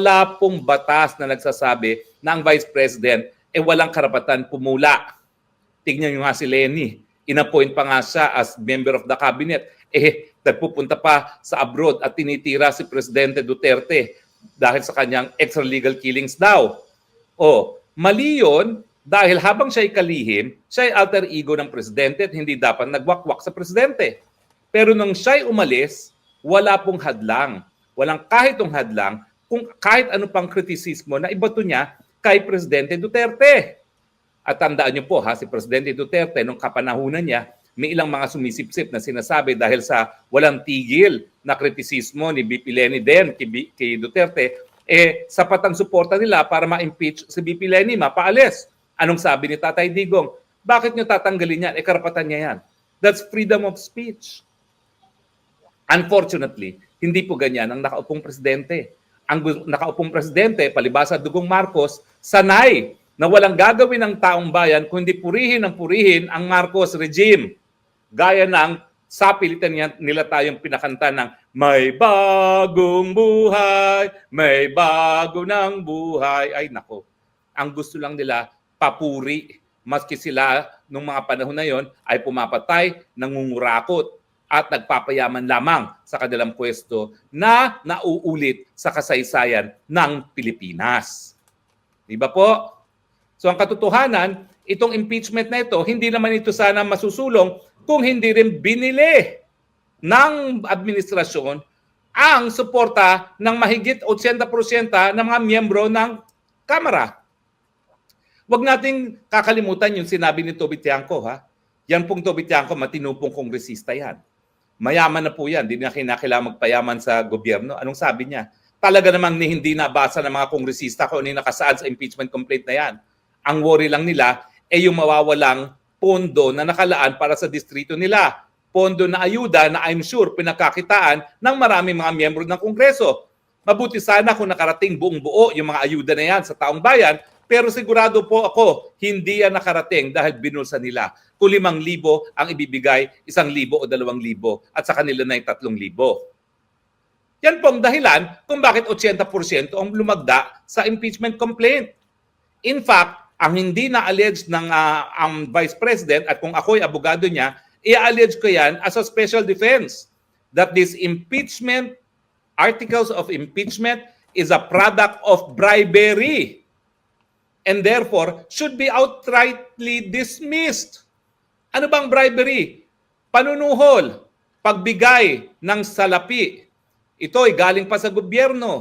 wala pong batas na nagsasabi na ang Vice President walang karapatan pumula. Tignan nyo nga si Lenny. Inappoint pa nga siya as member of the cabinet. Nagpupunta pa sa abroad at tinitira si Presidente Duterte dahil sa kanyang extralegal killings daw. Mali yun dahil habang siya'y kalihim, siya'y alter ego ng Presidente at hindi dapat nagwakwak sa Presidente. Pero nung siya'y umalis, wala pong hadlang. Walang kahitong hadlang kung kahit ano pang kritisismo na ibato niya kay Presidente Duterte. At tandaan niyo po si Presidente Duterte nung kapanahunan niya, may ilang mga sumisipsip na sinasabi dahil sa walang tigil na kritisismo ni BP Lenny din kay Duterte, sapat ang suporta nila para ma-impeach si BP Lenny, mapaalis. Anong sabi ni Tatay Digong? Bakit niyo tatanggalin yan? Karapatan niya yan. That's freedom of speech. Unfortunately, hindi po ganyan ang nakaupong presidente. Ang nakaupong presidente, palibasa Dugong Marcos, sanay na walang gagawin ng taong bayan kundi purihin ang Marcos regime. Gaya ng sa pilitan nila tayong pinakanta ng may bagong buhay, may bago ng buhay. Ay nako, ang gusto lang nila papuri. Maski sila nung mga panahon na yon ay pumapatay, nangungurakot at nagpapayaman lamang sa kanilang pwesto na nauulit sa kasaysayan ng Pilipinas. Di ba po? So ang katotohanan, itong impeachment na ito, hindi naman ito sana masusulong kung hindi rin binili ng administrasyon ang suporta ng mahigit 80% ng mga miyembro ng Kamara. Huwag nating kakalimutan yung sinabi ni Toby Tiangco. Yan pong Toby Tiangco, matinupong kongresista yan. Mayaman na po yan, hindi na kinakailangan magpayaman sa gobyerno. Anong sabi niya? Talaga namang hindi nabasa ng mga kongresista kung ano yung nakasaad sa impeachment complaint na yan. Ang worry lang nila yung mawawalang pondo na nakalaan para sa distrito nila. Pondo na ayuda na I'm sure pinagkakitaan ng maraming mga miyembro ng Kongreso. Mabuti sana kung nakarating buong buo yung mga ayuda na yan sa taong bayan, pero sigurado po ako, hindi yan nakarating dahil binulsa nila. Kung 5,000 ang ibibigay, 1,000 o 2,000 at sa kanila na yung 3,000. Yan pong dahilan kung bakit 80% ang lumagda sa impeachment complaint. In fact, ang hindi na-allege ng ang Vice President at kung ako'y abogado niya, i-allege ko yan as a special defense that this impeachment, articles of impeachment is a product of bribery and therefore should be outrightly dismissed. Ano bang bribery? Panunuhol, pagbigay ng salapi. Ito ay galing pa sa gobyerno.